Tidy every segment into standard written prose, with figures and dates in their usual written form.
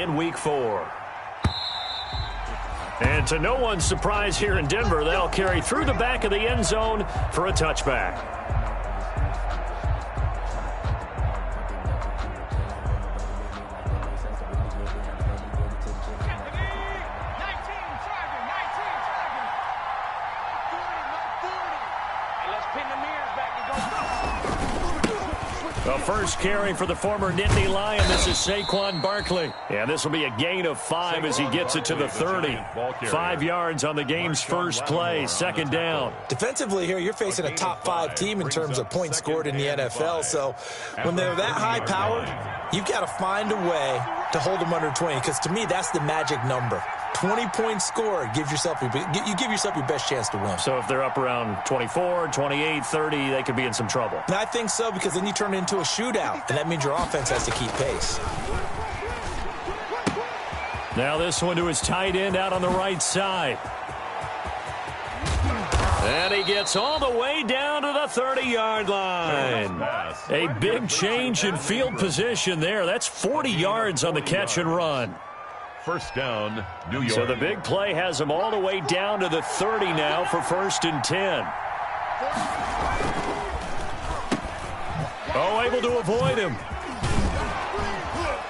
in Week 4. And to no one's surprise here in Denver, they'll carry through the back of the end zone for a touchback. The first carry for the former Nittany Lion. This is Saquon Barkley. Yeah, this will be a gain of 5 as he gets it to the 30. 5 yards on the game's first play, second down. Defensively here, you're facing a top 5 team in terms of points scored in the NFL. So when they're that high powered, you've got to find a way to hold them under 20, because to me, that's the magic number. 20 points scored, you give yourself your best chance to win. So if they're up around 24, 28, 30, they could be in some trouble. And I think so, because then you turn it into a shootout, and that means your offense has to keep pace. Now this one to his tight end out on the right side. And he gets all the way down to the 30-yard line. A big change in field position there. That's 40 yards on the catch and run. First down, New York. So the big play has him all the way down to the 30 now for 1st and 10. Oh, able to avoid him.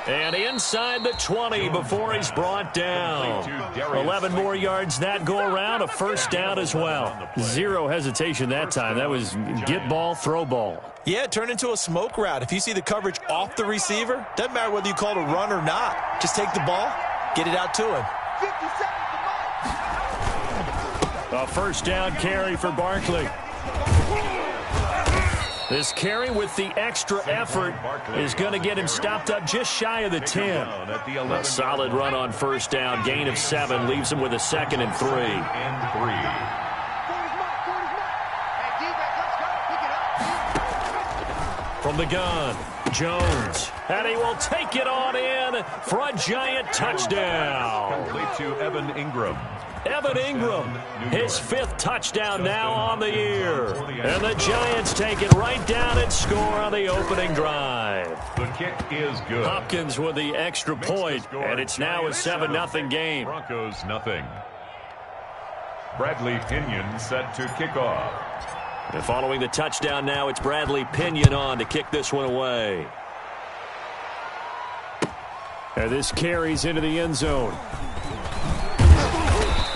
And inside the 20 before he's brought down. 11 more yards that go around, a first down as well. Zero hesitation that time. That was get ball, throw ball. Yeah, it turned into a smoke route. If you see the coverage off the receiver, doesn't matter whether you call it a run or not. Just take the ball, get it out to him. A first down carry for Barkley. This carry with the extra effort is going to get him stopped up just shy of the 10. A solid run on first down. Gain of 7 leaves him with a 2nd and 3. From the gun, Jones. And he will take it on in for a giant touchdown. Complete to Evan Ingram. Evan Ingram, his 5th touchdown now on the year. And the Giants take it right down and score on the opening drive. The kick is good. Hopkins with the extra point, and it's now a 7-0 game. Broncos nothing. Bradley Pinion set to kick off. And following the touchdown now, it's Bradley Pinion on to kick this one away. And this carries into the end zone.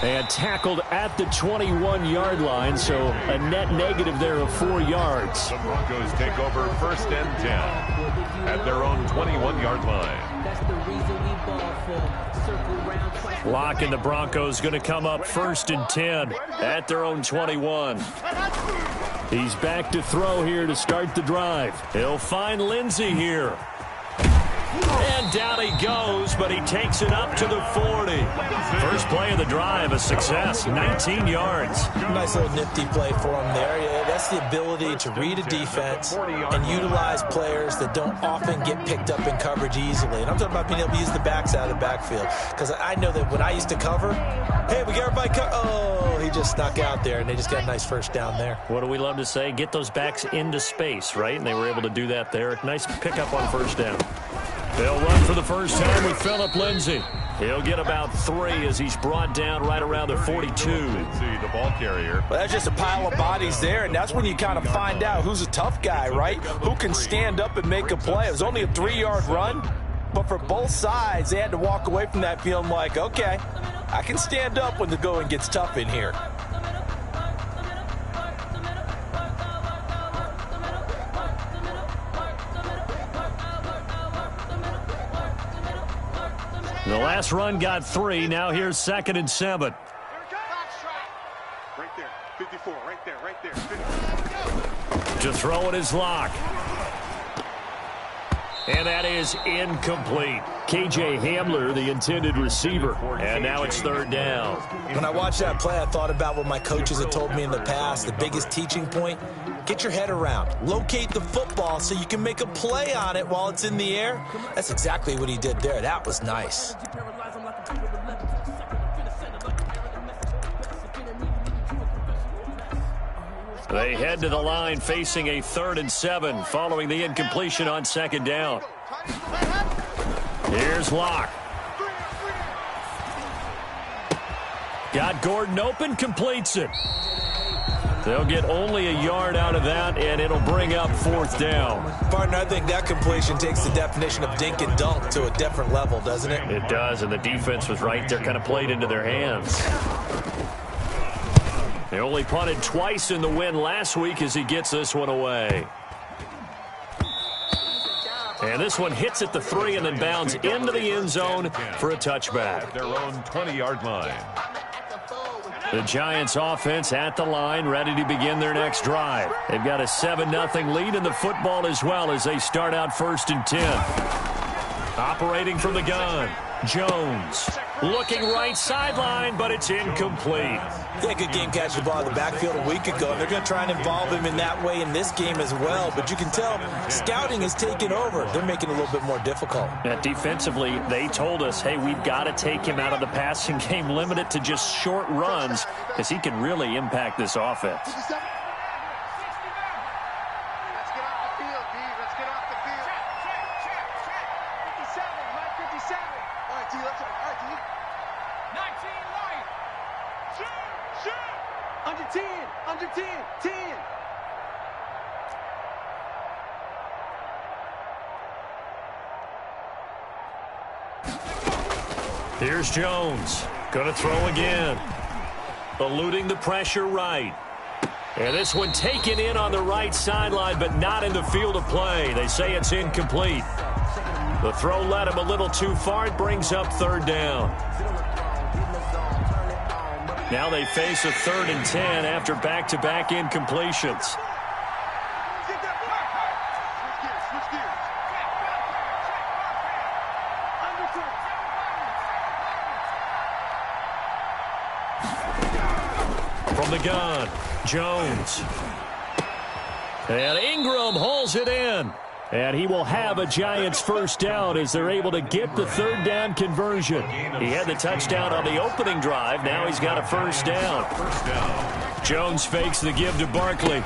And tackled at the 21-yard line, so a net negative there of 4 yards. The Broncos take over 1st and 10 at their own 21-yard line. Lock and the Broncos going to come up 1st and 10 at their own 21. He's back to throw here to start the drive. He'll find Lindsey here. And down he goes, but he takes it up to the 40. First play of the drive, a success, 19 yards. Nice little nifty play for him there. Yeah, that's the ability to read a defense and utilize players that don't often get picked up in coverage easily. And I'm talking about being able to use the backs out of the backfield. Because I know that when I used to cover, hey, we got everybody oh, he just snuck out there, and they just got a nice first down there. What do we love to say? Get those backs into space, right? And they were able to do that there. Nice pickup on first down. They'll run for the first time with Phillip Lindsay. He'll get about 3 as he's brought down right around the 42. Lindsay, the ball carrier. Well, that's just a pile of bodies there, and that's when you kind of find out who's a tough guy, right? Who can stand up and make a play. It was only a 3-yard run, but for both sides, they had to walk away from that feeling like, okay, I can stand up when the going gets tough in here. The last run got 3. Now here's 2nd and 7. Right there, 54, right there. 54. To throw it is Lock. And that is incomplete. KJ Hamler, the intended receiver. And now it's 3rd down. When I watched that play, I thought about what my coaches had told me in the past. The biggest teaching point, get your head around. Locate the football so you can make a play on it while it's in the air. That's exactly what he did there. That was nice. They head to the line facing a 3rd and 7 following the incompletion on 2nd down. Here's Locke. Got Gordon open, completes it. They'll get only a yard out of that, and it'll bring up 4th down. Partner, I think that completion takes the definition of dink and dunk to a different level, doesn't it? It does, and the defense was right there, kind of played into their hands. They only punted twice in the win last week as he gets this one away. And this one hits at the 3 and then bounds into the end zone for a touchback. At their own 20-yard line. The Giants offense at the line, ready to begin their next drive. They've got a 7-0 lead in the football as well as they start out 1st and 10. Operating from the gun, Jones. Looking right sideline, but it's incomplete. Yeah, good game catching the ball in the backfield a week ago. They're going to try and involve him in that way in this game as well. But you can tell scouting has taken over. They're making it a little bit more difficult. Defensively, they told us, hey, we've got to take him out of the passing game, limit it to just short runs, because he can really impact this offense. Under 10, 10. Here's Jones. Going to throw again. Eluding the pressure right. And this one taken in on the right sideline, but not in the field of play. They say it's incomplete. The throw led him a little too far. It brings up 3rd down. Now they face a 3rd and 10 after back-to-back incompletions. From the gun, Jones. And Ingram hauls it in. And he will have a Giants 1st down as they're able to get the 3rd down conversion. He had the touchdown on the opening drive. Now he's got a 1st down. Jones fakes the give to Barkley.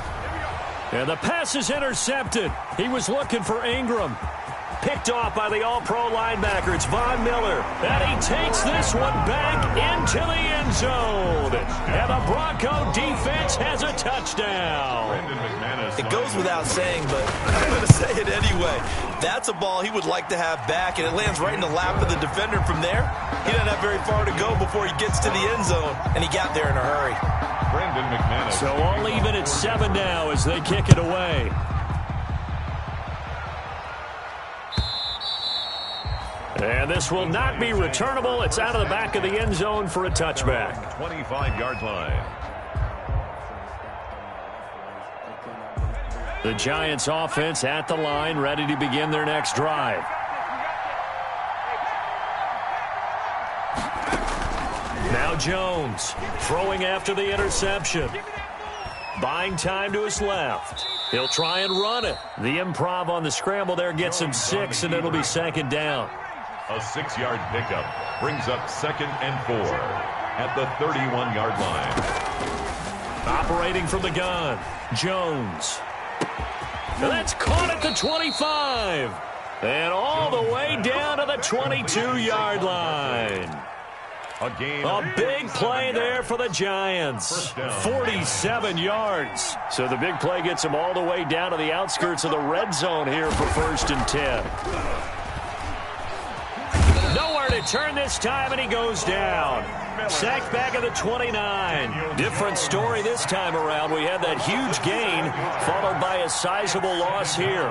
And the pass is intercepted. He was looking for Ingram. Picked off by the all-pro linebacker. It's Von Miller. And he takes this one back into the end zone. And the Bronco defense has a touchdown. It goes without saying, but I'm going to say it anyway. That's a ball he would like to have back, and it lands right in the lap of the defender from there. He doesn't have very far to go before he gets to the end zone, and he got there in a hurry. So all even at 7 now as they kick it away. And this will not be returnable. It's out of the back of the end zone for a touchback. 25-yard line. The Giants offense at the line, ready to begin their next drive. Now Jones throwing after the interception. Buying time to his left. He'll try and run it. The improv on the scramble there gets him 6, and it'll be 2nd down. A 6-yard pickup brings up 2nd and 4 at the 31-yard line. Operating from the gun, Jones. That's caught at the 25. And all the way down to the 22-yard line. A big play there for the Giants. 47 yards. So the big play gets them all the way down to the outskirts of the red zone here for 1st and 10. Nowhere to turn this time, and he goes down. Sacked back at the 29. Different story this time around. We had that huge gain, followed by a sizable loss here.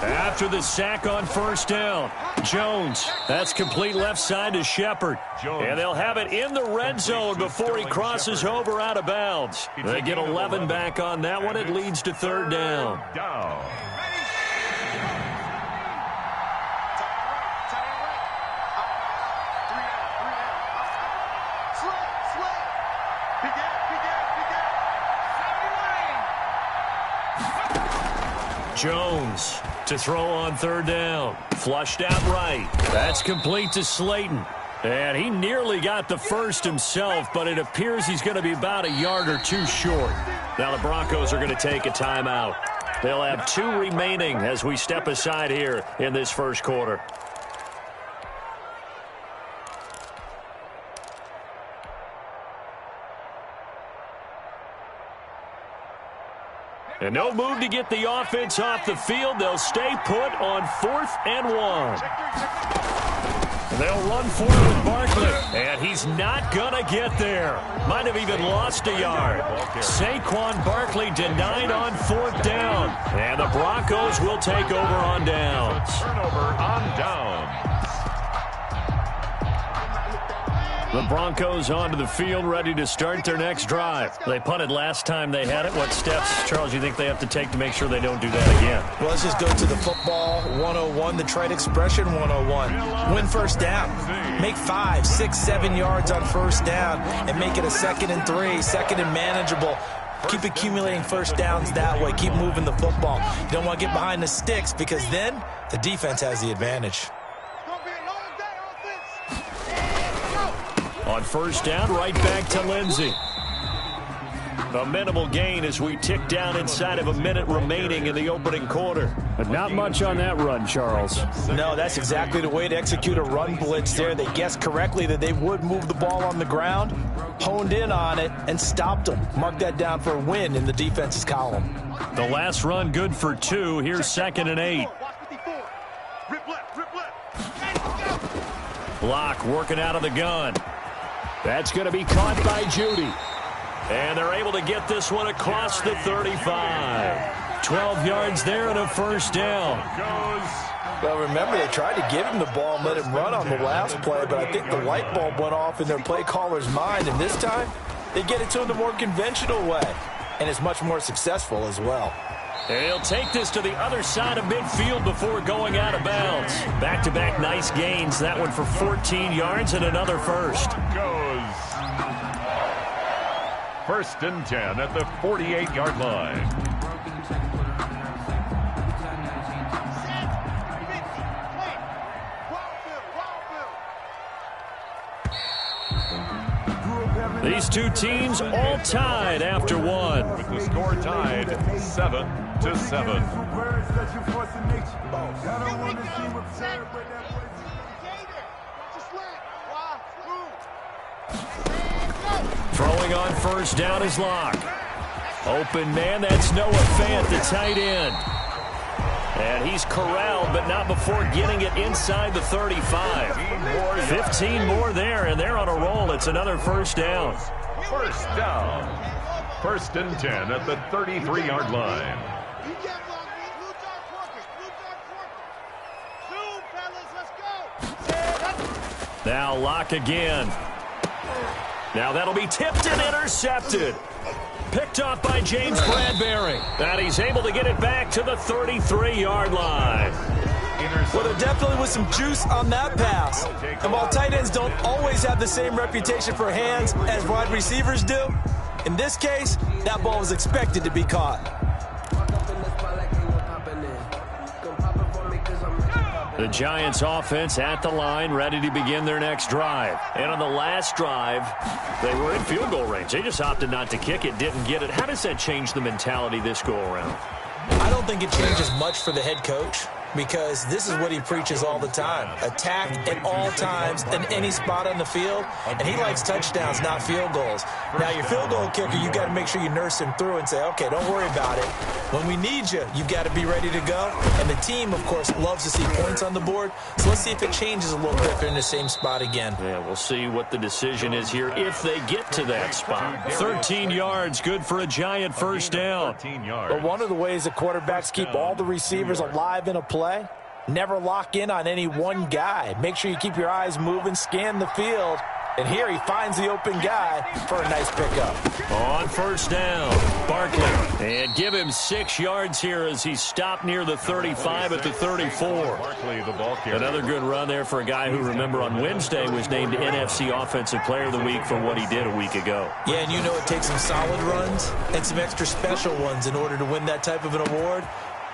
After the sack on 1st down, Jones. That's complete left side to Shepard. And they'll have it in the red zone before he crosses over out of bounds. They get 11 back on that one. It leads to 3rd down. Jones to throw on 3rd down. Flushed out right. That's complete to Slayton. And he nearly got the first himself, but it appears he's going to be about a yard or 2 short. Now the Broncos are going to take a timeout. They'll have 2 remaining as we step aside here in this 1st quarter. And no move to get the offense off the field. They'll stay put on 4th and 1. They'll run for it with Barkley. And he's not going to get there. Might have even lost a yard. Saquon Barkley denied on 4th down. And the Broncos will take over on downs. Turnover on downs. The Broncos onto the field, ready to start their next drive. They punted last time they had it. What steps, Charles, you think they have to take to make sure they don't do that again? Well, let's just go to the football 101, the trade expression 101. Win first down. Make 5, 6, 7 yards on first down and make it a 2nd and 3, 2nd and manageable. Keep accumulating first downs that way. Keep moving the football. You don't want to get behind the sticks because then the defense has the advantage. On first down, right back to Lindsey. A minimal gain as we tick down inside of a minute remaining in the opening quarter. But not much on that run, Charles. No, that's exactly the way to execute a run blitz there. They guessed correctly that they would move the ball on the ground, honed in on it, and stopped them. Mark that down for a win in the defense's column. The last run good for 2. Here's 2nd and 8. Block working out of the gun. That's going to be caught by Judy. And they're able to get this one across the 35. 12 yards there and a first down. Well, remember, they tried to give him the ball and let him run on the last play, but I think the light bulb went off in their play caller's mind, and this time they get it to him the more conventional way, and it's much more successful as well. And he'll take this to the other side of midfield before going out of bounds. Back-to-back nice gains. That one for 14 yards and another first. First and 10 at the 48-yard line. These two teams all tied after one. With the score tied 7-7. Throwing on first down is Locke. Open man, that's Noah Fant, the tight end. And he's corralled, but not before getting it inside the 35. 15 more there, and they're on a roll. It's another first down. First down. First and 10 at the 33-yard line. Now Locke again. Now that'll be tipped and intercepted. Picked off by James Bradbury. And he's able to get it back to the 33-yard line. Well, there definitely was some juice on that pass. And while tight ends don't always have the same reputation for hands as wide receivers do, in this case, that ball was expected to be caught. The Giants offense at the line, ready to begin their next drive. And on the last drive, they were in field goal range. They just opted not to kick it, didn't get it. How does that change the mentality this go around? I don't think it changes much for the head coach, because this is what he preaches all the time. Attack at all times in any spot on the field, and he likes touchdowns, not field goals. Now, your field goal kicker, you've got to make sure you nurse him through and say, okay, don't worry about it. When we need you, you've got to be ready to go. And the team, of course, loves to see points on the board, so let's see if it changes a little bit if they're in the same spot again. Yeah, we'll see what the decision is here if they get to that spot. 13 yards, good for a Giant first down. But one of the ways the quarterbacks keep all the receivers alive in a play, never lock in on any one guy. Make sure you keep your eyes moving, scan the field. And here he finds the open guy for a nice pickup. On first down, Barkley. And give him 6 yards here as he stopped near the 35 at the 34. Barkley, the ball carrier. Another good run there for a guy who, remember, on Wednesday was named NFC Offensive Player of the Week for what he did a week ago. Yeah, and you know it takes some solid runs and some extra special ones in order to win that type of an award.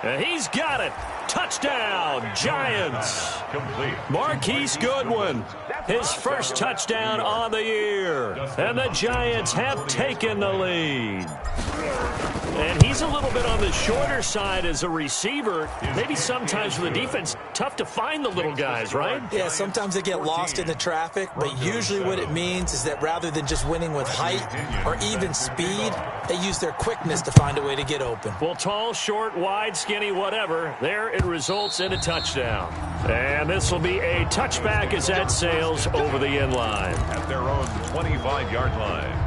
And he's got it. Touchdown, Giants. Complete. Marquise Goodwin, his first touchdown on the year. And the Giants have taken the lead. And he's a little bit on the shorter side as a receiver. Maybe sometimes for the defense, tough to find the little guys, right? Yeah, sometimes they get lost in the traffic, but usually what it means is that rather than just winning with height or even speed, they use their quickness to find a way to get open. Well, tall, short, wide, skinny, whatever, there it results in a touchdown. And this will be a touchback as that sails over the end line. At their own 25-yard line.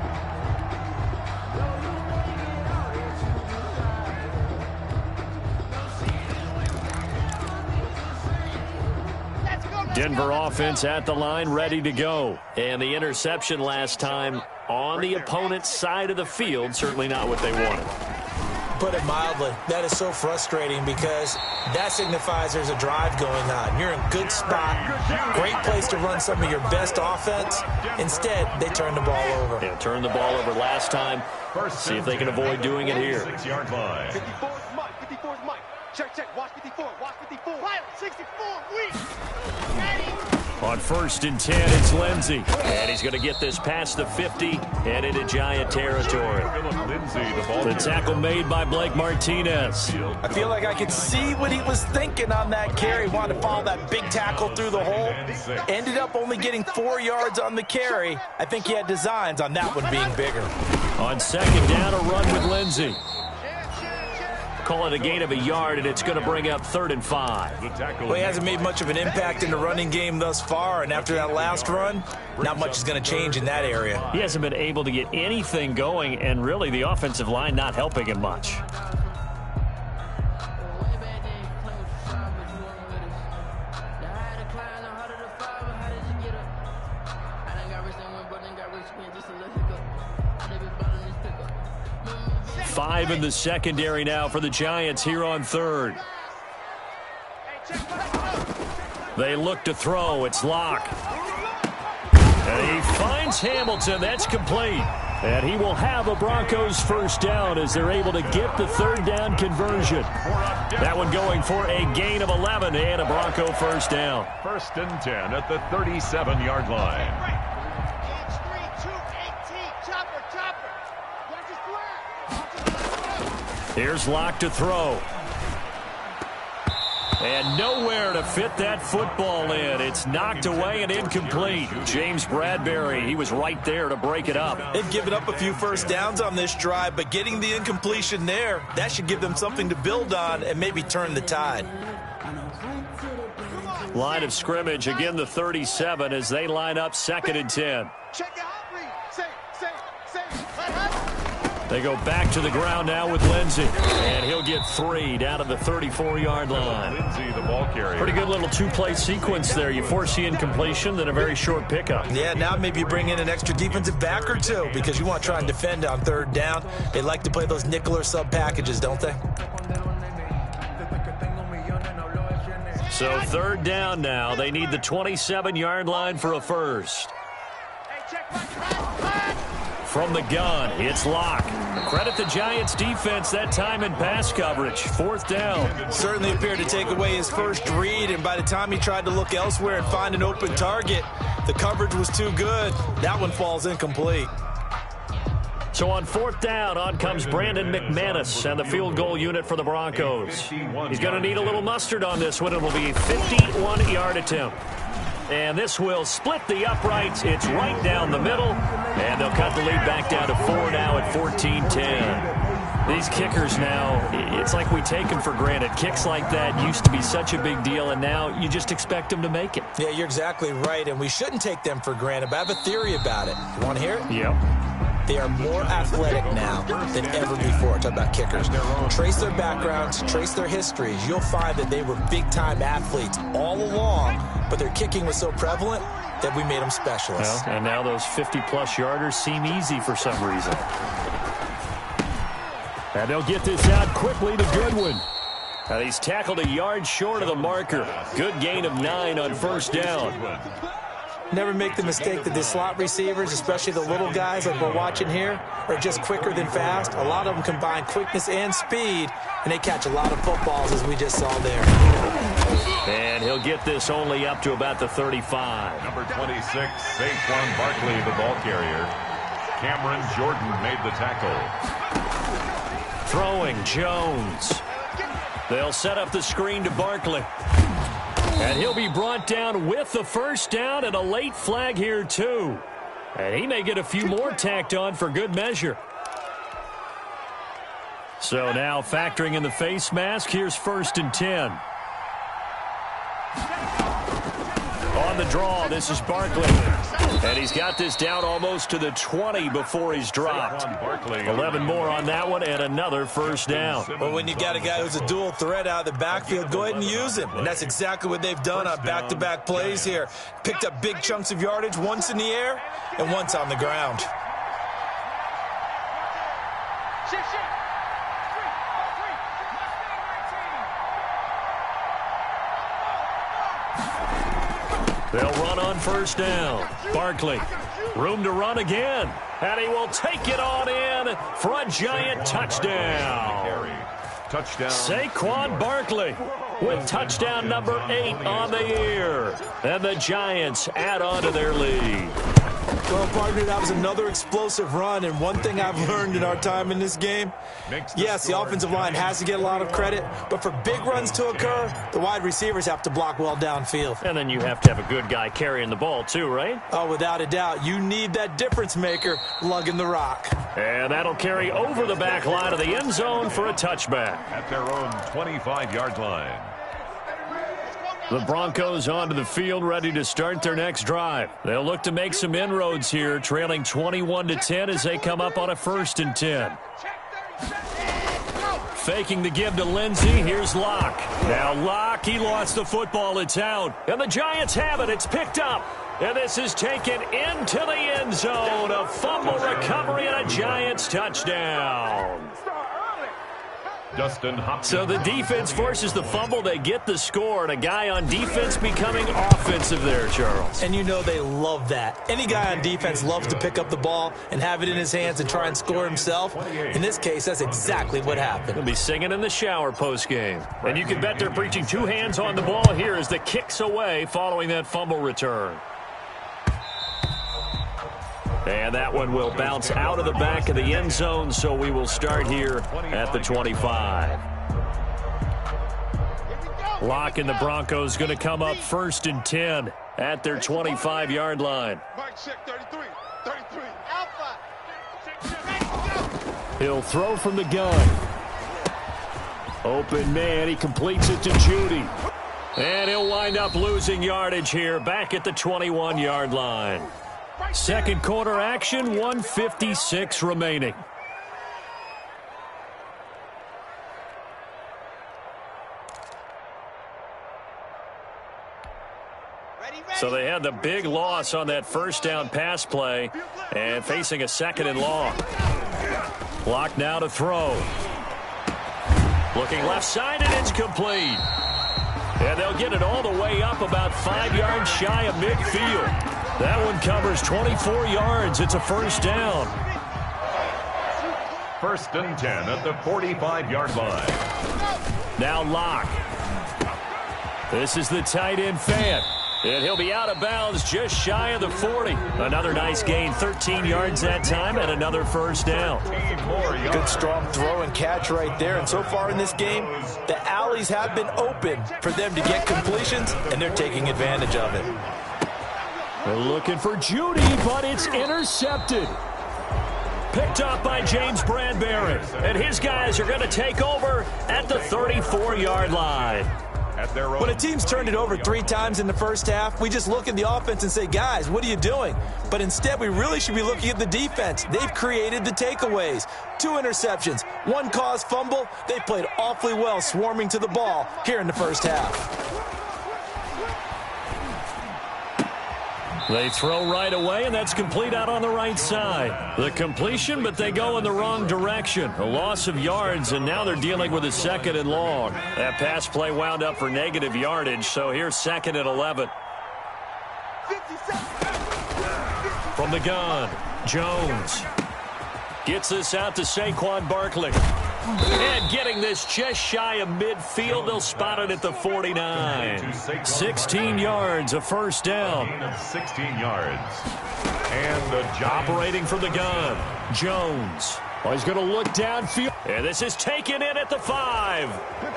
Denver offense at the line, ready to go. And the interception last time on the opponent's side of the field, certainly not what they wanted. Put it mildly, that is so frustrating because that signifies there's a drive going on. You're in a good spot, great place to run some of your best offense. Instead, they turn the ball over. Yeah, turned the ball over last time. See if they can avoid doing it here. 6-yard line. 54 is Mike. 54 is Mike. Check, check. Watch 54. Watch 54. Pilot, 64. Weak. On 1st and 10, it's Lindsey. And he's going to get this past the 50 and into Giant territory. The tackle made by Blake Martinez. I feel like I could see what he was thinking on that carry. Wanted to follow that big tackle through the hole. Ended up only getting 4 yards on the carry. I think he had designs on that one being bigger. On 2nd down, a run with Lindsey. Call it a gain of a yard, and it's going to bring up 3rd and 5. Well, he hasn't made much of an impact in the running game thus far, and after that last run, not much is going to change in that area. He hasn't been able to get anything going, and really the offensive line not helping him much. Five in the secondary now for the Giants here on 3rd. They look to throw. It's Locke. And he finds Hamilton. That's complete. And he will have a Broncos 1st down as they're able to get the 3rd down conversion. That one going for a gain of 11 and a Bronco 1st down. 1st and 10 at the 37-yard line. Here's Locke to throw. And nowhere to fit that football in. It's knocked away and incomplete. James Bradbury, he was right there to break it up. They've given up a few 1st downs on this drive, but getting the incompletion there, that should give them something to build on and maybe turn the tide. Line of scrimmage, again the 37 as they line up 2nd and 10. Check out. Say. They go back to the ground now with Lindsey. And he'll get 3 down to the 34-yard line. Lindsey, the ball carrier. Pretty good little 2-play sequence there. You force the incompletion, then a very short pickup. Yeah, now maybe you bring in an extra defensive back or two because you want to try and defend on 3rd down. They like to play those nickel or sub packages, don't they? So 3rd down now. They need the 27-yard line for a 1st. From the gun, it's Locke. Credit the Giants defense that time in pass coverage. 4th down. Certainly appeared to take away his first read, and by the time he tried to look elsewhere and find an open target, the coverage was too good. That one falls incomplete. So on 4th down, on comes Brandon McManus and the field goal unit for the Broncos. He's going to need a little mustard on this one. It will be a 51-yard attempt. And this will split the uprights. It's right down the middle. And they'll cut the lead back down to 4 now at 14-10. These kickers now, it's like we take them for granted. Kicks like that used to be such a big deal, and now you just expect them to make it. Yeah, you're exactly right, and we shouldn't take them for granted, but I have a theory about it. You want to hear it? Yep. They are more athletic now than ever before. Talk about kickers. Trace their backgrounds, trace their histories. You'll find that they were big-time athletes all along, but their kicking was so prevalent that we made them specialists. Well, and now those 50-plus yarders seem easy for some reason. And they'll get this out quickly to Goodwin. And he's tackled a yard short of the marker. Good gain of 9 on 1st down. Never make the mistake that the slot receivers, especially the little guys like we're watching here, are just quicker than fast. A lot of them combine quickness and speed, and they catch a lot of footballs, as we just saw there. And he'll get this only up to about the 35. Number 26, Saquon Barkley, the ball carrier. Cameron Jordan made the tackle. throwing, Jones. They'll set up the screen to Barkley. And he'll be brought down with the first down and a late flag here, too. And he may get a few more tacked on for good measure. So now factoring in the face mask, here's 1st and 10. On the draw, this is Barkley. And he's got this down almost to the 20 before he's dropped. 11 more on that one and another first down. Well, when you got a guy who's a dual threat out of the backfield, go ahead and use him. And that's exactly what they've done on back-to-back plays here. Picked up big chunks of yardage, once in the air and once on the ground. They'll run on first down. Barkley, room to run again. And he will take it on in for a giant touchdown. Saquon Barkley with touchdown number 8 on the year. And the Giants add on to their lead. Well, partner, that was another explosive run, and one thing I've learned in our time in this game, yes, the offensive line has to get a lot of credit, but for big runs to occur, the wide receivers have to block well downfield. And then you have to have a good guy carrying the ball too, right? Oh, without a doubt. You need that difference maker lugging the rock. And that'll carry over the back line of the end zone for a touchback. At their own 25-yard line. The Broncos onto the field, ready to start their next drive. They'll look to make some inroads here, trailing 21-10 as they come up on a 1st and 10. Faking the give to Lindsey. Here's Locke. Now Locke, he lost the football. It's out. And the Giants have it. It's picked up. And this is taken into the end zone. A fumble recovery and a Giants touchdown. Dustin Hopkins. So the defense forces the fumble. They get the score, and a guy on defense becoming offensive there, Charles. And you know they love that. Any guy on defense loves to pick up the ball and have it in his hands and try and score himself. In this case, that's exactly what happened. He'll be singing in the shower post-game. And you can bet they're preaching 2 hands on the ball here as the kick's away following that fumble return. And that one will bounce out of the back of the end zone, so we will start here at the 25. Locke and the Broncos going to come up 1st and 10 at their 25-yard line. He'll throw from the gun. Open man, he completes it to Judy. And he'll wind up losing yardage here back at the 21-yard line. Second quarter action, 1:56 remaining. So they had the big loss on that first down pass play and facing a 2nd and long. Clock now to throw. Looking left side, and it's complete. And they'll get it all the way up about 5 yards shy of midfield. That one covers 24 yards. It's a first down. 1st and 10 at the 45-yard line. Now Locke. This is the tight end Fant. And he'll be out of bounds just shy of the 40. Another nice gain, 13 yards that time, and another first down. Good strong throw and catch right there. And so far in this game, the alleys have been open for them to get completions, and they're taking advantage of it. They're looking for Judy, but it's intercepted. Picked up by James Bradbury. And his guys are going to take over at the 34-yard line. When a team's turned it over 3 times in the first half, we just look at the offense and say, guys, what are you doing? But instead, we really should be looking at the defense. They've created the takeaways. 2 interceptions, 1 caused fumble. They played awfully well swarming to the ball here in the first half. They throw right away, and that's complete out on the right side. The completion, but they go in the wrong direction. A loss of yards, and now they're dealing with a 2nd and long. That pass play wound up for negative yardage, so here's 2nd and 11. From the gun, Jones gets this out to Saquon Barkley. And getting this just shy of midfield, they'll spot it at the 49. 16 yards, a first down. 16 yards. And the operating from the gun, Jones. Oh, he's going to look downfield. And this is taken in at the 5.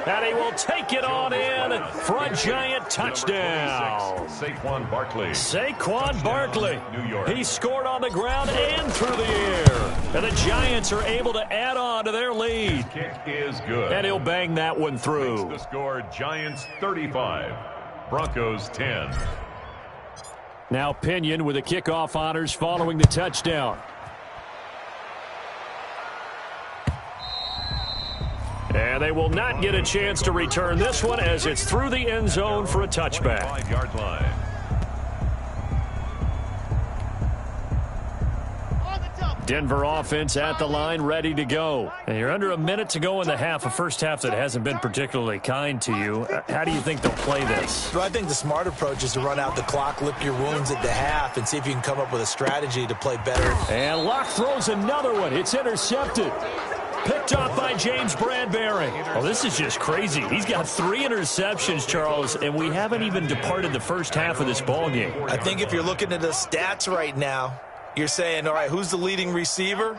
And he will take it on in for a giant touchdown. Saquon Barkley. Saquon Barkley. New York. He scored on the ground and through the air. And the Giants are able to add on to their lead. Kick is good. And he'll bang that one through. Makes the score Giants 35, Broncos 10. Now Pinion with the kickoff honors following the touchdown. And they will not get a chance to return this one as it's through the end zone for a touchback. 5-yard line. Denver offense at the line, ready to go. And you're under a minute to go in the half, a first half that hasn't been particularly kind to you. How do you think they'll play this? Well, I think the smart approach is to run out the clock, lick your wounds at the half, and see if you can come up with a strategy to play better. And Locke throws another one. It's intercepted. Picked off by James Bradbury. Oh, this is just crazy. He's got 3 interceptions, Charles, and we haven't even departed the first half of this ballgame. I think if you're looking at the stats right now, you're saying, all right, who's the leading receiver?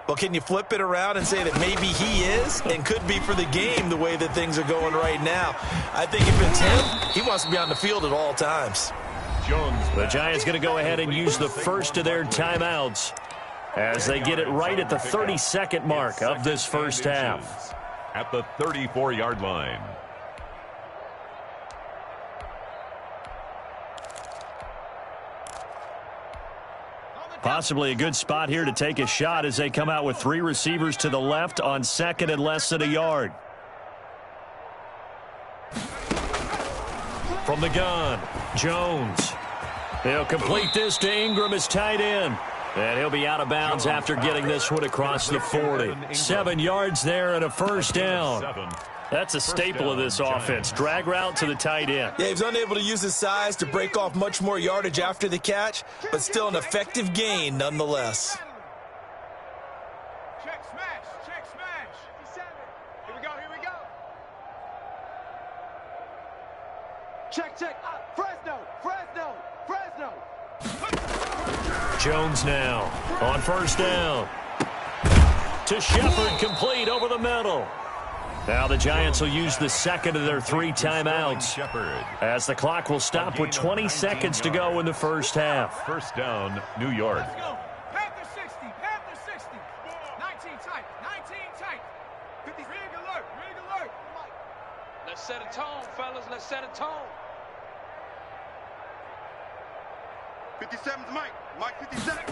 Well, can you flip it around and say that maybe he is and could be for the game the way that things are going right now? I think if it's him, he wants to be on the field at all times. The Giants going to go ahead and use the first of their timeouts as they get it right at the 32nd mark of this first half. At the 34-yard line. Possibly a good spot here to take a shot as they come out with 3 receivers to the left on second and less than a yard. From the gun, Jones. He'll complete this to Ingram as tight end. And he'll be out of bounds after getting this one across the 40. 7 yards there and a first down. That's a staple of this offense. Drag route to the tight end. Yeah, he was unable to use his size to break off much more yardage after the catch, but still an effective gain nonetheless. Check smash, check smash. 57. Here we go, here we go. Check, check. Fresno, Fresno, Fresno. Jones now on first down. To Shepard, complete over the middle. Now the Giants will use the second of their 3 timeouts as the clock will stop with 20 seconds to go in the first half. First down, New York. Let's go. Panther 60, Panther 60. 19 tight, 19 tight. 50, rig alert, rig alert. Let's set a tone, fellas. Let's set a tone. 57's Mike. Mike 57.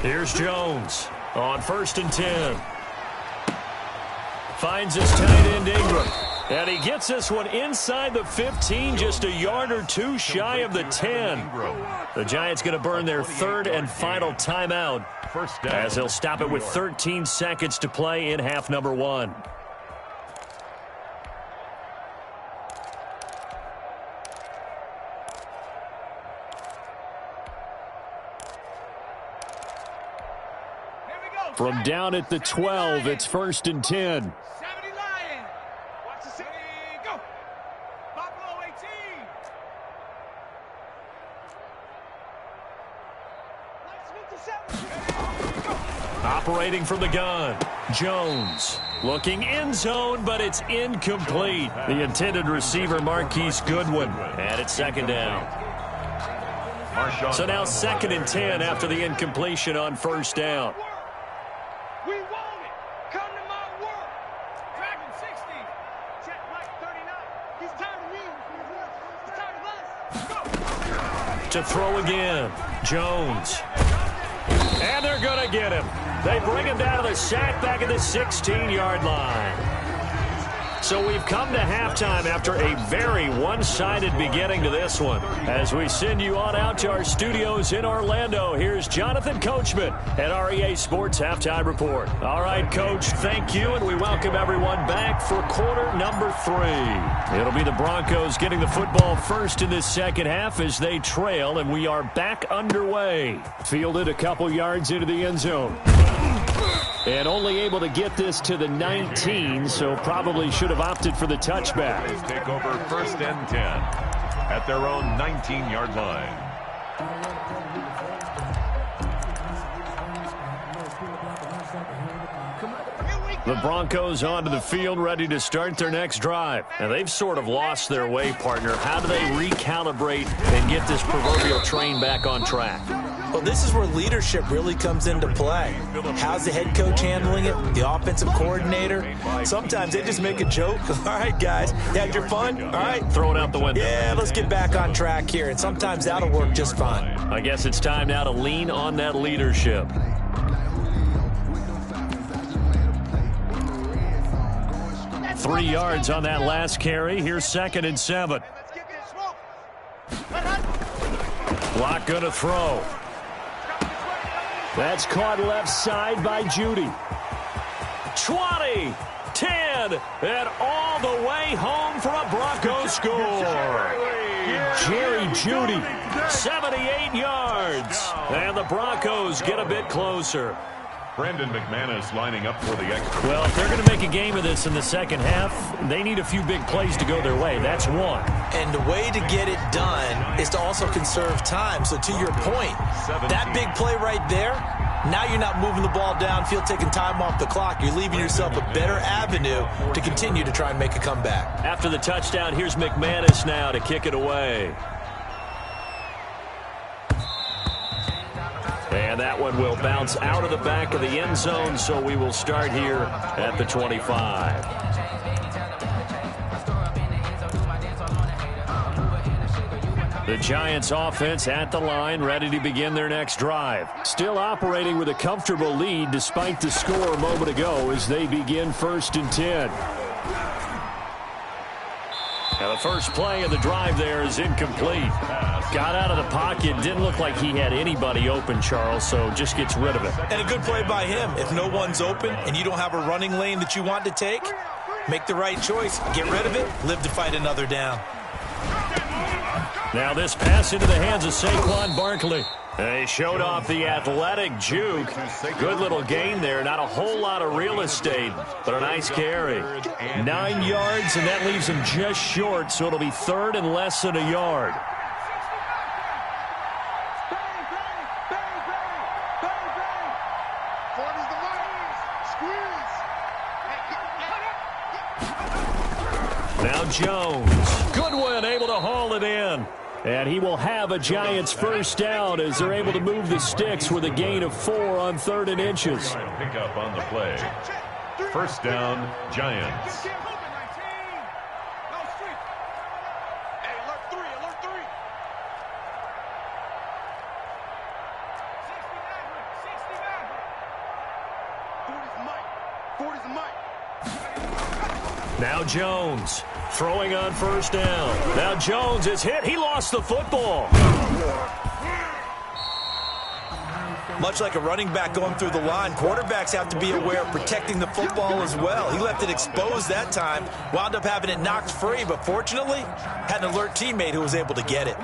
Here's Jones on first and 10. Finds his tight end Ingram. And he gets this one inside the 15, just a yard or 2 shy of the 10. The Giants going to burn their 3rd and final timeout as they'll stop it with 13 seconds to play in half number 1. From down at the 12, it's first and 10. 70 Lion. Watch the city. Go. Buffalo 18. Operating from the gun, Jones. Looking end zone, but it's incomplete. The intended receiver, Marquise Goodwin. And it's second down. So now second and 10 after the incompletion on first down. We want it. Come to my work. Dragon 60. Check right 39. He's tired of me. He's tired of us. Go. To throw again, Jones. And they're going to get him. They bring him down to the sack back at the 16-yard line. So we've come to halftime after a very one-sided beginning to this one. As we send you on out to our studios in Orlando, here's Jonathan Coachman at REA Sports Halftime Report. All right, Coach, thank you, and we welcome everyone back for quarter number 3. It'll be the Broncos getting the football first in this second half as they trail, and we are back underway. Fielded a couple yards into the end zone. And only able to get this to the 19, so probably should have opted for the touchback. They take over first and 10 at their own 19-yard line. The Broncos onto the field, ready to start their next drive. And they've sort of lost their way, partner. How do they recalibrate and get this proverbial train back on track? Well, this is where leadership really comes into play. How's the head coach handling it? The offensive coordinator? Sometimes they just make a joke. All right, guys, you had your fun? All right. Throw it out the window. Yeah, let's get back on track here. And sometimes that'll work just fine. I guess it's time now to lean on that leadership. Three yards on that last carry. Here's 2nd and 7. Block going to throw. That's caught left side by Judy. 20, 10, and all the way home for a Broncos score. Jerry Judy, 78 yards. And the Broncos get a bit closer. Brandon McManus lining up for the extra. Well, if they're going to make a game of this in the second half, they need a few big plays to go their way. That's one. And the way to get it done is to also conserve time. So to your point, that big play right there, now you're not moving the ball downfield, taking time off the clock. You're leaving yourself a better avenue to continue to try and make a comeback. After the touchdown, here's McManus now to kick it away. And that one will bounce out of the back of the end zone, so we will start here at the 25. The Giants offense at the line, ready to begin their next drive. Still operating with a comfortable lead despite the score a moment ago as they begin 1st and 10. Now the first play of the drive there is incomplete. Got out of the pocket. Didn't look like he had anybody open, Charles, so just gets rid of it. And a good play by him. If no one's open and you don't have a running lane that you want to take, make the right choice. Get rid of it. Live to fight another down. Now this pass into the hands of Saquon Barkley. They showed off the athletic juke. Good little gain there. Not a whole lot of real estate, but a nice carry. 9 yards, and that leaves him just short, so it'll be 3rd and less than a yard. Now Jones. Goodwin able to haul it in. And he will have a Giants first down as they're able to move the sticks with a gain of 4 on 3rd and inches. Pick up on the play. First down, Giants. Now Jones throwing on first down. Now Jones is hit. He lost the football. Much like a running back going through the line, quarterbacks have to be aware of protecting the football as well. He left it exposed that time, wound up having it knocked free, but fortunately had an alert teammate who was able to get it.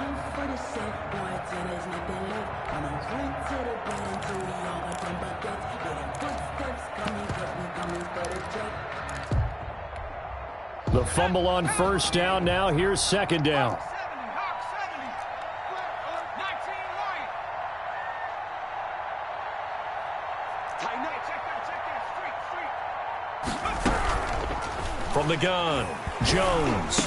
The fumble on first down. Now here's 2nd down. From the gun, Jones.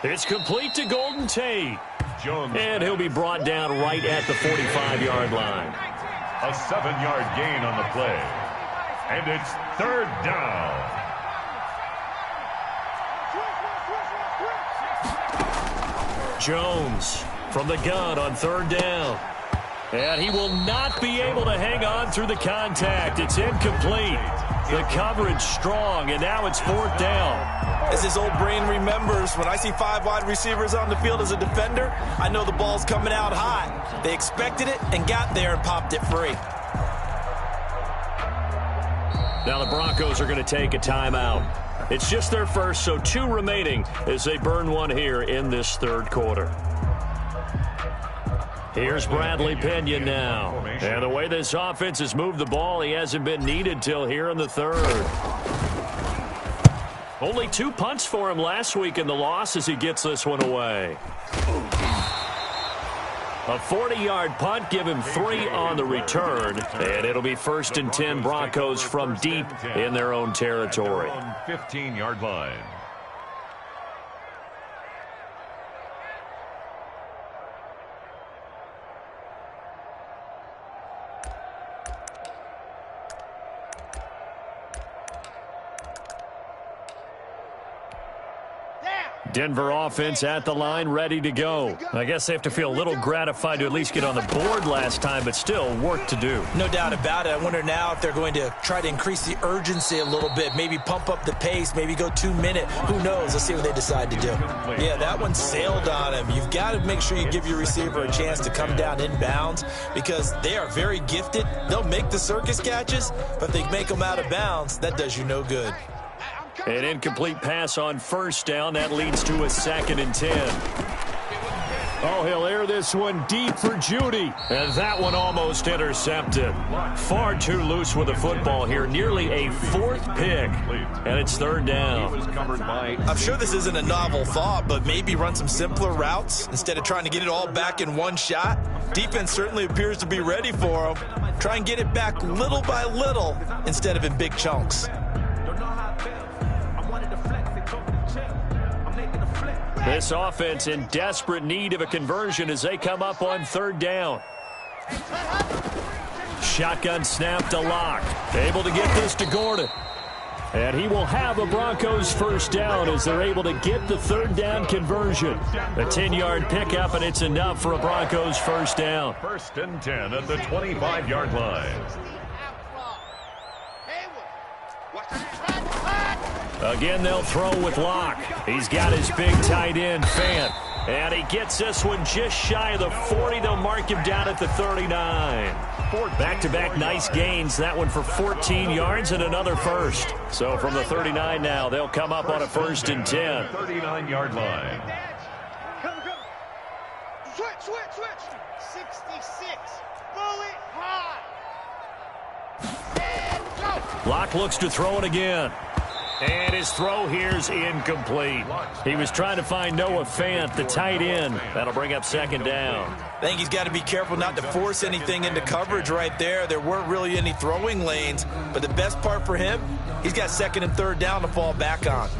It's complete to Golden Tate. Jones. And he'll be brought down right at the 45-yard line. A 7-yard gain on the play. And it's 3rd down. Jones from the gun on 3rd down. And he will not be able to hang on through the contact. It's incomplete. The coverage strong, and now it's 4th down. As his old brain remembers, when I see 5 wide receivers on the field as a defender, I know the ball's coming out hot. They expected it and got there and popped it free. Now the Broncos are going to take a timeout. It's just their first, so 2 remaining as they burn one here in this 3rd quarter. Here's Bradley Pinion now. And the way this offense has moved the ball, he hasn't been needed till here in the 3rd. Only 2 punts for him last week in the loss as he gets this one away. A 40-yard punt, give him 3 on the return, and it'll be 1st and 10 Broncos from deep in their own territory. 15-yard line. Denver offense at the line, ready to go. I guess they have to feel a little gratified to at least get on the board last time, but still work to do. No doubt about it. I wonder now if they're going to try to increase the urgency a little bit, maybe pump up the pace, maybe go 2 minutes. Who knows? Let's see what they decide to do. Yeah, that one sailed on him. You've got to make sure you give your receiver a chance to come down inbounds because they are very gifted. They'll make the circus catches, but if they make them out of bounds, that does you no good. An incomplete pass on 1st down. That leads to a 2nd and 10. Oh, he'll air this one deep for Judy. And that one almost intercepted. Far too loose with the football here. Nearly a 4th pick. And it's 3rd down. I'm sure this isn't a novel thought, but maybe run some simpler routes instead of trying to get it all back in one shot. Defense certainly appears to be ready for them. Try and get it back little by little instead of in big chunks. This offense in desperate need of a conversion as they come up on 3rd down. Shotgun snap to Locke. Able to get this to Gordon. And he will have a Broncos 1st down as they're able to get the 3rd down conversion. A 10-yard pickup, and it's enough for a Broncos 1st down. 1st and 10 at the 25-yard line. Again, they'll throw with Locke. He's got his big tight end, Fant. And he gets this one just shy of the 40. They'll mark him down at the 39. Back-to-back nice gains. That one for 14 yards and another 1st. So from the 39 now, they'll come up on a 1st and 10. 39-yard line. Come. Switch. 66. Bullet high. And go. Locke looks to throw it again. And his throw here's incomplete. He was trying to find Noah Fant, the tight end. That'll bring up 2nd down. I think he's got to be careful not to force anything into coverage right there. There weren't really any throwing lanes, but the best part for him, he's got 2nd and 3rd down to fall back on.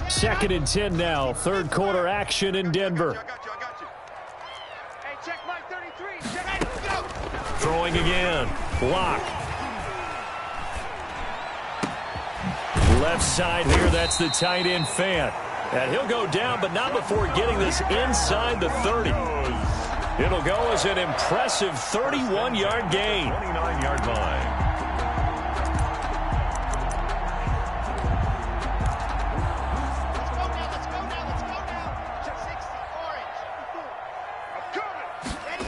2nd and 10 now. 3rd quarter action in Denver. I got you. Hey, check Mike 33. Check it. Go. Throwing again. Locke. Left side here, that's the tight end Fant. And he'll go down, but not before getting this inside the 30. It'll go as an impressive 31-yard gain. 29-yard line. Let's go now. Check 60, orange. I'm coming. Ready,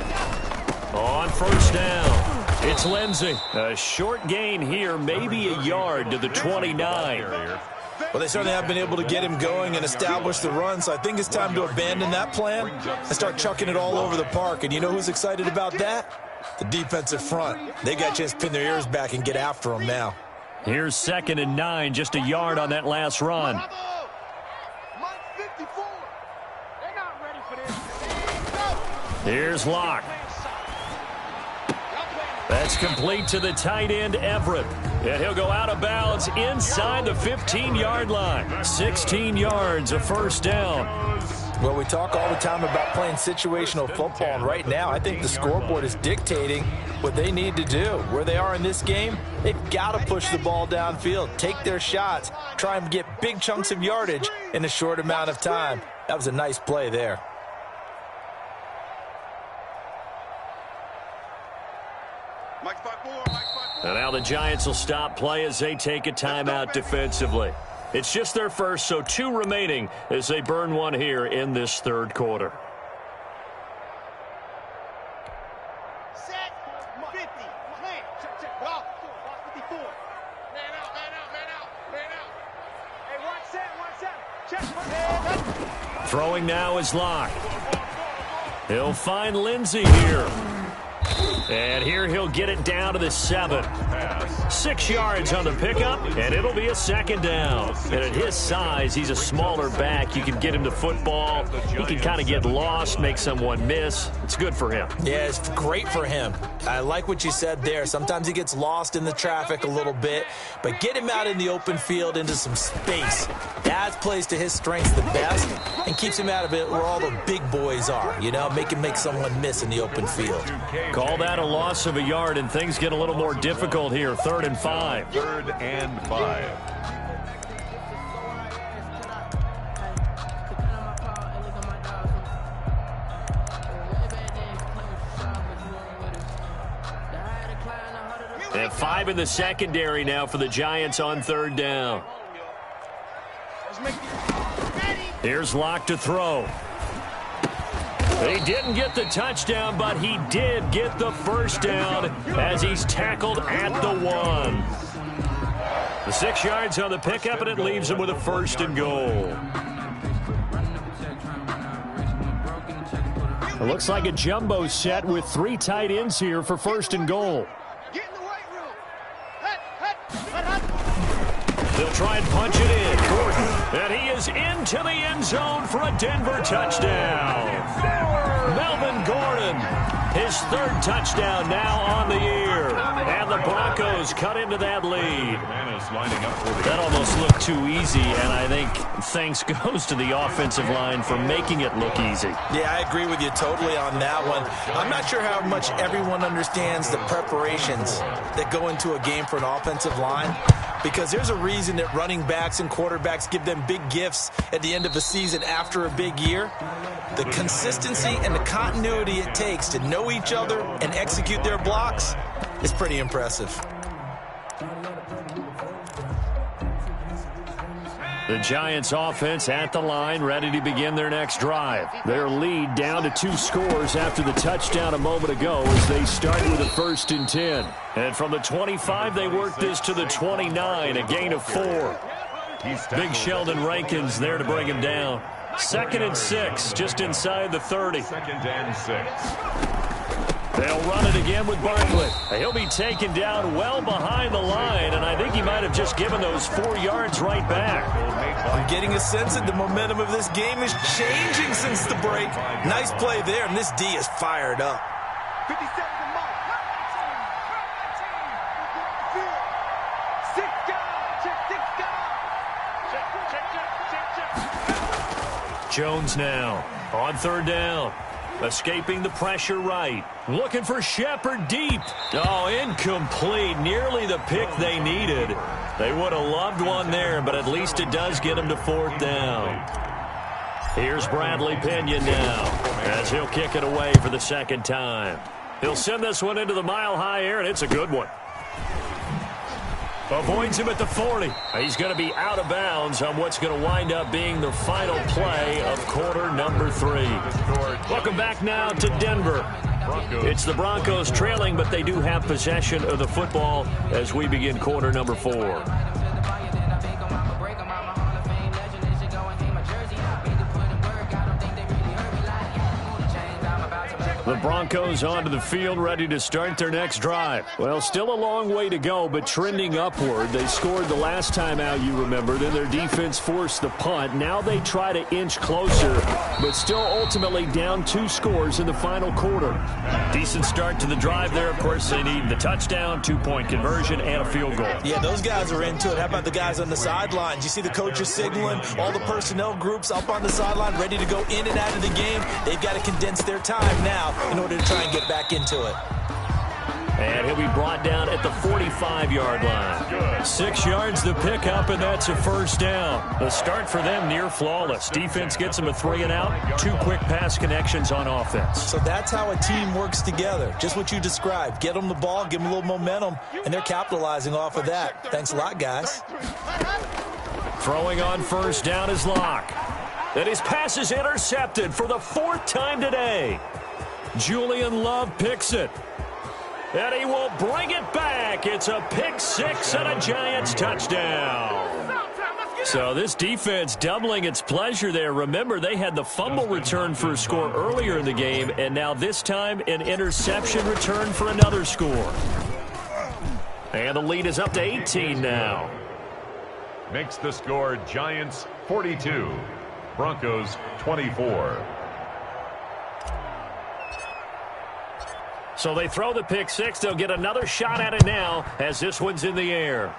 go. On 1st down. It's Lindsey. A short gain here, maybe a yard to the 29. Well, they certainly have been able to get him going and establish the run, so I think it's time to abandon that plan and start chucking it all over the park. And you know who's excited about that? The defensive front. They got a chance to pin their ears back and get after him now. Here's 2nd and 9, just a yard on that last run. Bravo. Mike 54. They're not ready for this. Go. Here's Locke. That's complete to the tight end, Everett. And he'll go out of bounds inside the 15-yard line. 16 yards, a 1st down. Well, we talk all the time about playing situational football, and right now I think the scoreboard is dictating what they need to do. Where they are in this game, they've got to push the ball downfield, take their shots, try and get big chunks of yardage in a short amount of time. That was a nice play there. And now the Giants will stop play as they take a timeout defensively. It's just their 1st, so 2 remaining as they burn one here in this 3rd quarter. Set. 50. Clear. Check. Ball. 54. Man out. Hey, 1 set. Check. Throwing now is Locke. He'll find Lindsey here. And here he'll get it down to the 7. 6 yards on the pickup, and it'll be a second down. And at his size, he's a smaller back. You can get him the football. He can kind of get lost, make someone miss. It's good for him. Yeah, it's great for him. I like what you said there. Sometimes he gets lost in the traffic a little bit, but get him out in the open field into some space. That plays to his strengths the best and keeps him out of it where all the big boys are, you know, make someone miss in the open field. Call that a loss of a yard, and things get a little more difficult here. 3rd and 5. 3rd and 5. And 5 in the secondary now for the Giants on 3rd down. Here's Locke to throw. He didn't get the touchdown, but he did get the first down as he's tackled at the 1. The 6 yards on the pickup, and it leaves him with a 1st and goal. It looks like a jumbo set with 3 tight ends here for 1st and goal. They'll try and punch it in. Gordon. And he is into the end zone for a Denver touchdown. Melvin Gordon, his 3rd touchdown now on the year. And the Broncos cut into that lead. That almost looked too easy, and I think thanks goes to the offensive line for making it look easy. Yeah, I agree with you totally on that one. I'm not sure how much everyone understands the preparations that go into a game for an offensive line, because there's a reason that running backs and quarterbacks give them big gifts at the end of a season after a big year. The consistency and the continuity it takes to know each other and execute their blocks is pretty impressive. The Giants offense at the line, ready to begin their next drive. Their lead down to 2 scores after the touchdown a moment ago as they start with a 1st and 10. And from the 25, they work this to the 29, a gain of 4. Big Sheldon Rankins there to bring him down. 2nd and 6, just inside the 30. 2nd and 6. They'll run it again with Bartlett. He'll be taken down well behind the line, and I think he might have just given those 4 yards right back. I'm getting a sense that the momentum of this game is changing since the break. Nice play there, and this D is fired up. 57 to mark. 6 down. Check. Jones now on 3rd down. Escaping the pressure right. Looking for Shepard deep. Oh, incomplete. Nearly the pick they needed. They would have loved one there, but at least it does get them to 4th down. Here's Bradley Pinion now as he'll kick it away for the 2nd time. He'll send this one into the mile-high air, and it's a good one. Avoids him at the 40. He's going to be out of bounds on what's going to wind up being the final play of quarter number 3. Welcome back now to Denver. It's the Broncos trailing, but they do have possession of the football as we begin quarter number 4. The Broncos onto the field, ready to start their next drive. Well, still a long way to go, but trending upward. They scored the last time out, you remember. Then their defense forced the punt. Now they try to inch closer, but still ultimately down 2 scores in the final quarter. Decent start to the drive there. Of course, they need the touchdown, 2-point conversion, and a field goal. Yeah, those guys are into it. How about the guys on the sidelines? You see the coaches signaling, all the personnel groups up on the sideline ready to go in and out of the game. They've got to condense their time now in order to try and get back into it. And he'll be brought down at the 45-yard line. 6 yards the pickup, and that's a 1st down. The start for them near flawless. Defense gets them a 3 and out. 2 quick pass connections on offense. So that's how a team works together. Just what you described. Get them the ball, give them a little momentum, and they're capitalizing off of that. Thanks a lot, guys. Throwing on 1st down is Locke. And his pass is intercepted for the 4th time today. Julian Love picks it. And he will bring it back. It's a pick 6 and a Giants touchdown. So this defense doubling its pleasure there. Remember, they had the fumble return for a score earlier in the game, and now this time an interception return for another score. And the lead is up to 18 now. Makes the score Giants 42, Broncos 24. So they throw the pick six. They'll get another shot at it now as this one's in the air.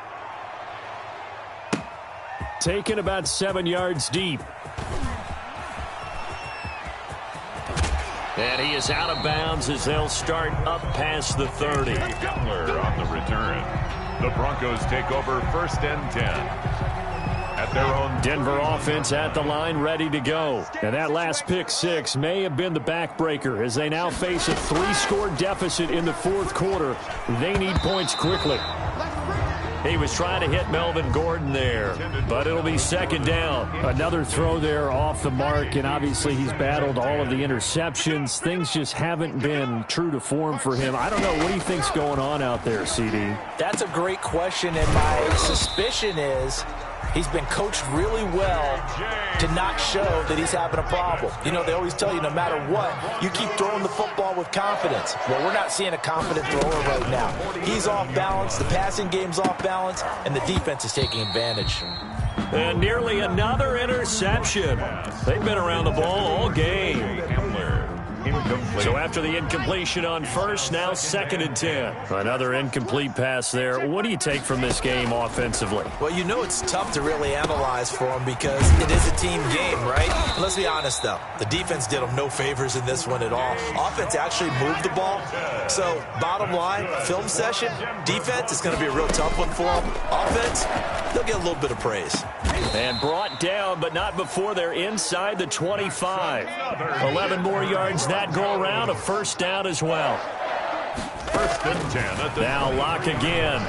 Taken about 7 yards deep. And he is out of bounds as they'll start up past the 30. Gutler on the return. The Broncos take over 1st and 10. At their own Denver offense at the line, ready to go. And that last pick six may have been the backbreaker as they now face a 3-score deficit in the fourth quarter. They need points quickly. He was trying to hit Melvin Gordon there, but it'll be 2nd down. Another throw there off the mark, and obviously he's battled all of the interceptions. Things just haven't been true to form for him. I don't know. What do you think's going on out there, CD? That's a great question, and my suspicion is he's been coached really well to not show that he's having a problem. You know, they always tell you no matter what, you keep throwing the football with confidence. Well, we're not seeing a confident thrower right now. He's off balance, the passing game's off balance, and the defense is taking advantage. And nearly another interception. They've been around the ball all game. So after the incompletion on first, now 2nd and 10. Another incomplete pass there. What do you take from this game offensively? Well, you know it's tough to really analyze for them because it is a team game, right? And let's be honest, though. The defense did them no favors in this one at all. Offense actually moved the ball. So, bottom line, film session, defense is going to be a real tough one for them. Offense, they'll get a little bit of praise. And brought down, but not before they're inside the 25. 11 more yards that go around, a 1st down as well. 1st and 10 at the now Locke again.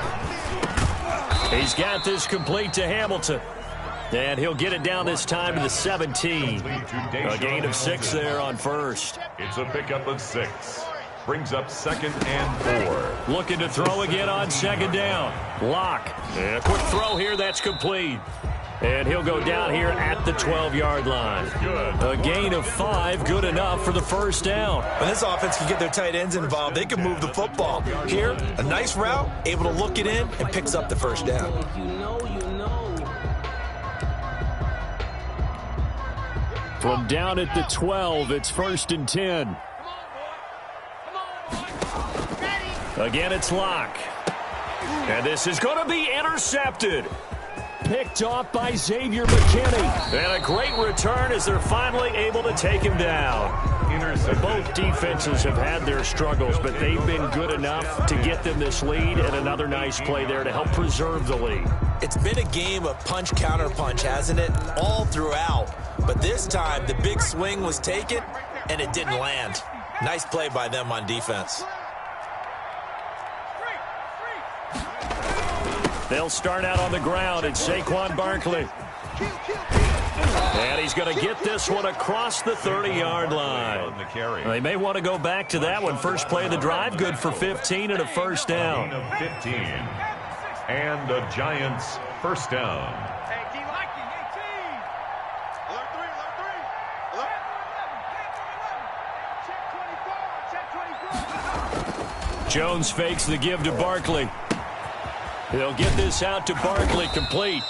He's got this complete to Hamilton. And he'll get it down this time to the 17. A gain of 6 there on first. It's a pickup of 6. Brings up 2nd and 4. Looking to throw again on 2nd down. Locke. And a quick throw here. That's complete. And he'll go down here at the 12-yard line. A gain of 5, good enough for the 1st down. When this offense can get their tight ends involved, they can move the football. Here, a nice route, able to look it in, and picks up the 1st down. From down at the 12, it's 1st and 10. Again, it's Locke. And this is going to be intercepted. Picked off by Xavier McKinney. And a great return as they're finally able to take him down. Both defenses have had their struggles, but they've been good enough to get them this lead, and another nice play there to help preserve the lead. It's been a game of punch-counter-punch, hasn't it? All throughout. But this time, the big swing was taken, and it didn't land. Nice play by them on defense. They'll start out on the ground. It's Saquon Barkley. And he's going to get this one across the 30-yard line. They may want to go back to that one. First play of the drive, good for 15 and a 1st down. 15. And the Giants 1st down. Jones fakes the give to Barkley. They'll get this out to Barkley, complete.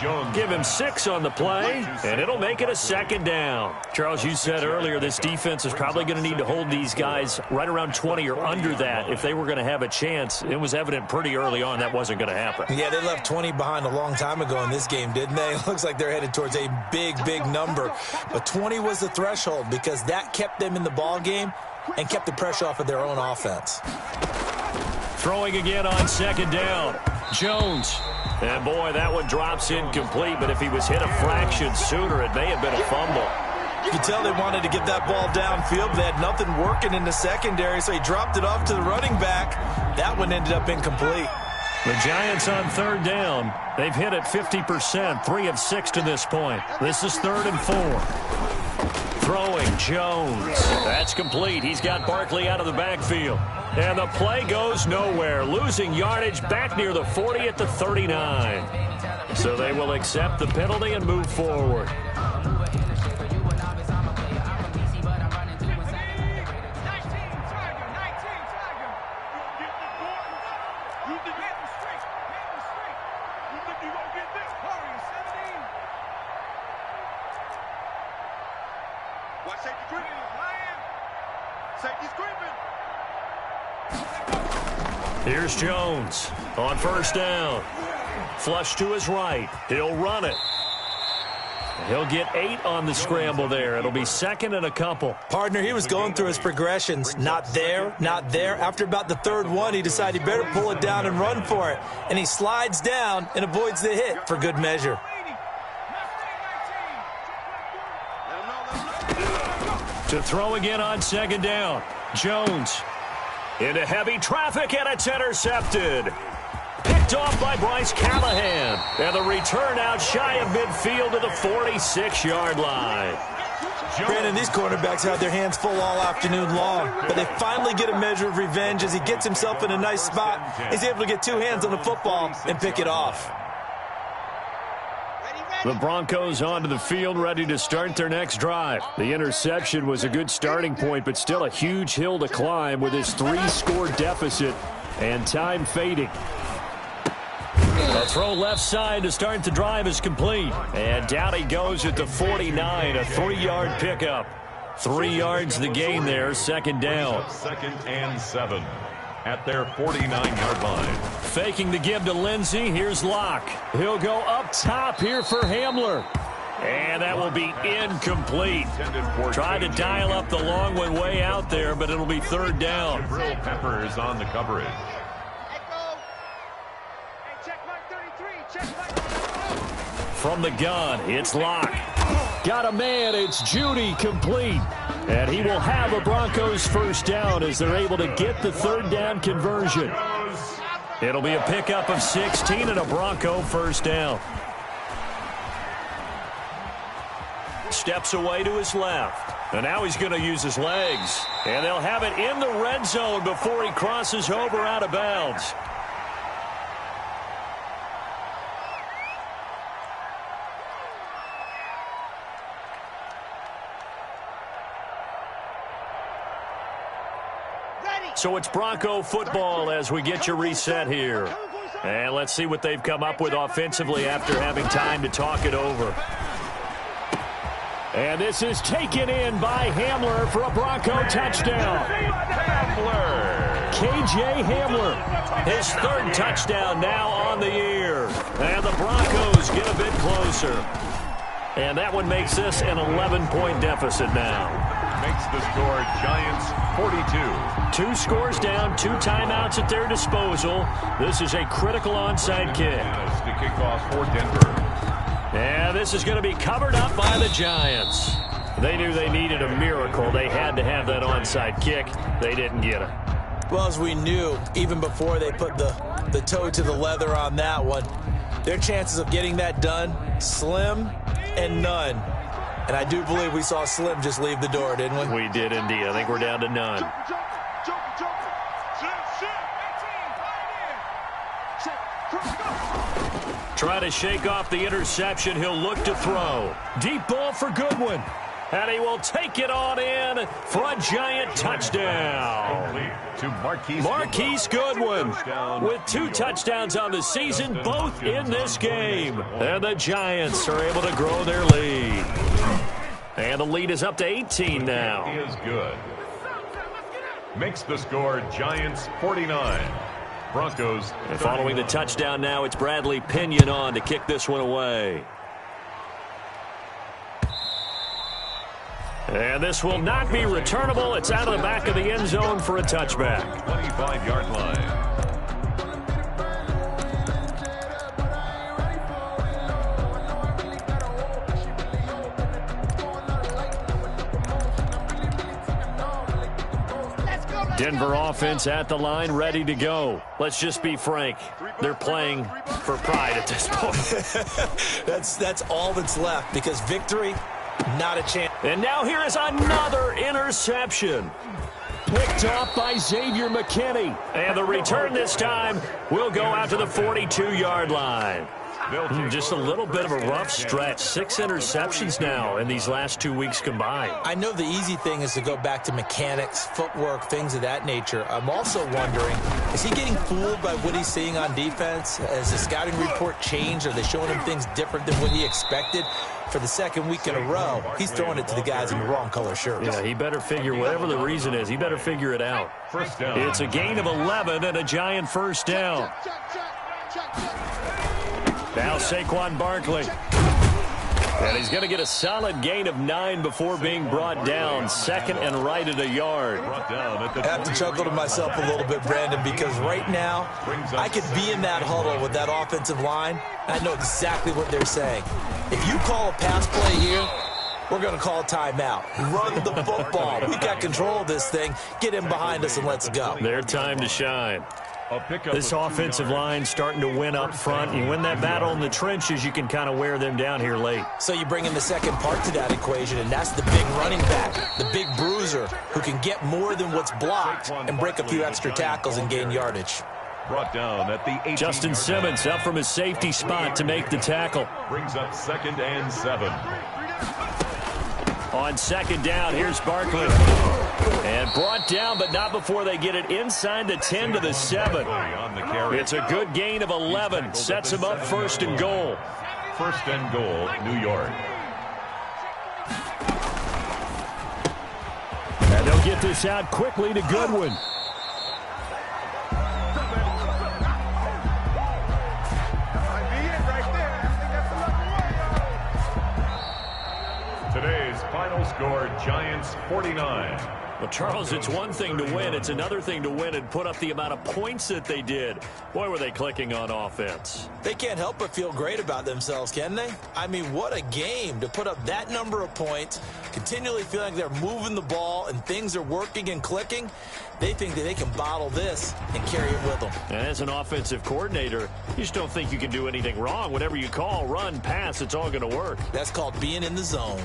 Jones. Give him 6 on the play, and it'll make it a 2nd down. Charles, you said earlier this defense is probably going to need to hold these guys right around 20 or under that if they were going to have a chance. It was evident pretty early on that wasn't going to happen. Yeah, they left 20 behind a long time ago in this game, didn't they? It looks like they're headed towards a big, big number. But 20 was the threshold because that kept them in the ball game and kept the pressure off of their own offense. Throwing again on 2nd down. Jones. And, boy, that one drops incomplete, but if he was hit a fraction sooner, it may have been a fumble. You could tell they wanted to get that ball downfield. They had nothing working in the secondary, so he dropped it off to the running back. That one ended up incomplete. The Giants on 3rd down. They've hit it 50%, 3 of 6 to this point. This is 3rd and 4. throwing, Jones. That's complete. He's got Barkley out of the backfield. And the play goes nowhere, losing yardage back near the 40 at the 39. So they will accept the penalty and move forward. Here's Jones on first down. Flush to his right. He'll run it. He'll get 8 on the scramble there. It'll be second and a couple. Partner, he was going through his progressions. Not there, not there. After about the third one, he decided he better pull it down and run for it. And he slides down and avoids the hit for good measure. To throw again on second down. Jones into heavy traffic, and it's intercepted. Picked off by Bryce Callahan. And the return out shy of midfield to the 46-yard line. Brandon, these cornerbacks had their hands full all afternoon long, but they finally get a measure of revenge as he gets himself in a nice spot. He's able to get 2 hands on the football and pick it off. The Broncos onto the field, ready to start their next drive. The interception was a good starting point, but still a huge hill to climb with his 3-score deficit and time fading. A throw left side to start the drive is complete. And down he goes at the 49, a 3-yard pickup. 3 yards the gain there, second down. Second and 7 at their 49-yard line. Faking the give to Lindsey. Here's Locke. He'll go up top here for Hamler. And that will be incomplete. Tried to dial up the long one way out there, but it'll be third down. Jabril Peppers on the coverage. From the gun, it's Locke. Got a man, it's Judy, complete. And he will have a Broncos first down as they're able to get the third down conversion. It'll be a pickup of 16 and a Bronco first down. Steps away to his left. And now he's going to use his legs. And they'll have it in the red zone before he crosses over out of bounds. So it's Bronco football as we get your reset here. And let's see what they've come up with offensively after having time to talk it over. And this is taken in by Hamler for a Bronco touchdown. Hamler. KJ Hamler. His third touchdown now on the year. And the Broncos get a bit closer. And that one makes this an 11-point deficit now. Makes the score Giants 42. 2 scores down, 2 timeouts at their disposal. This is a critical onside kick. To kick off for Denver. And this is going to be covered up by the Giants. They knew they needed a miracle. They had to have that onside kick. They didn't get it. Well, as we knew, even before they put the toe to the leather on that one, their chances of getting that done, slim and none. And I do believe we saw Slim just leave the door, didn't we? We did indeed. I think we're down to none. Try to shake off the interception. He'll look to throw. Deep ball for Goodwin. And he will take it on in for a Giant touchdown. To Marquise Goodwin with 2 touchdowns on the season, both in this game. And the Giants are able to grow their lead. And the lead is up to 18 now. He is good. Makes the score Giants 49. Broncos. And following the touchdown now, it's Bradley Pinion on to kick this one away. And this will not be returnable. It's out of the back of the end zone for a touchback. 25-yard line. Denver offense at the line, ready to go. Let's just be frank. They're playing for pride at this point. That's all that's left, because victory, not a chance. And now here is another interception. Picked off by Xavier McKinney. And the return this time will go out to the 42-yard line. Just a little bit of a rough stretch. 6 interceptions now in these last 2 weeks combined. I know the easy thing is to go back to mechanics, footwork, things of that nature. I'm also wondering, is he getting fooled by what he's seeing on defense? Has the scouting report changed? Are they showing him things different than what he expected? For the second week in a row, he's throwing it to the guys in the wrong color shirts. Yeah, he better figure, whatever the reason is, he better figure it out. First down. It's a gain of 11 and a giant first down. Now Saquon Barkley. And he's going to get a solid gain of 9 before being brought down. Second and right at a yard. I have to chuckle to myself a little bit, Brandon, because right now I could be in that huddle with that offensive line. I know exactly what they're saying. If you call a pass play here, we're going to call a timeout. Run the football. We got control of this thing. Get in behind us and let's go. Their time to shine. This offensive line starting to win up front. You win that battle in the trenches, you can kind of wear them down here late. So you bring in the second part to that equation, and that's the big running back, the big bruiser, who can get more than what's blocked and break a few extra tackles and gain yardage. Brought down at the Justin Simmons up from his safety spot to make the tackle. Brings up 2nd and 7. On second down, here's Barkley. And brought down, but not before they get it inside the 10 to the 7. It's a good gain of 11. Sets him up 1st and goal. 1st and goal, New York. And they'll get this out quickly to Goodwin. Today's final score, Giants 49. Well, Charles, it's one thing to win. It's another thing to win and put up the amount of points that they did. Boy, were they clicking on offense. They can't help but feel great about themselves, can they? I mean, what a game to put up that number of points, continually feeling like they're moving the ball and things are working and clicking. They think that they can bottle this and carry it with them. And as an offensive coordinator, you just don't think you can do anything wrong. Whatever you call, run, pass, it's all going to work. That's called being in the zone.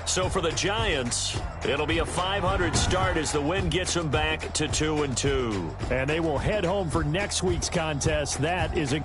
So for the Giants, it'll be a 500 start as the win gets them back to 2-2. And they will head home for next week's contest. That is a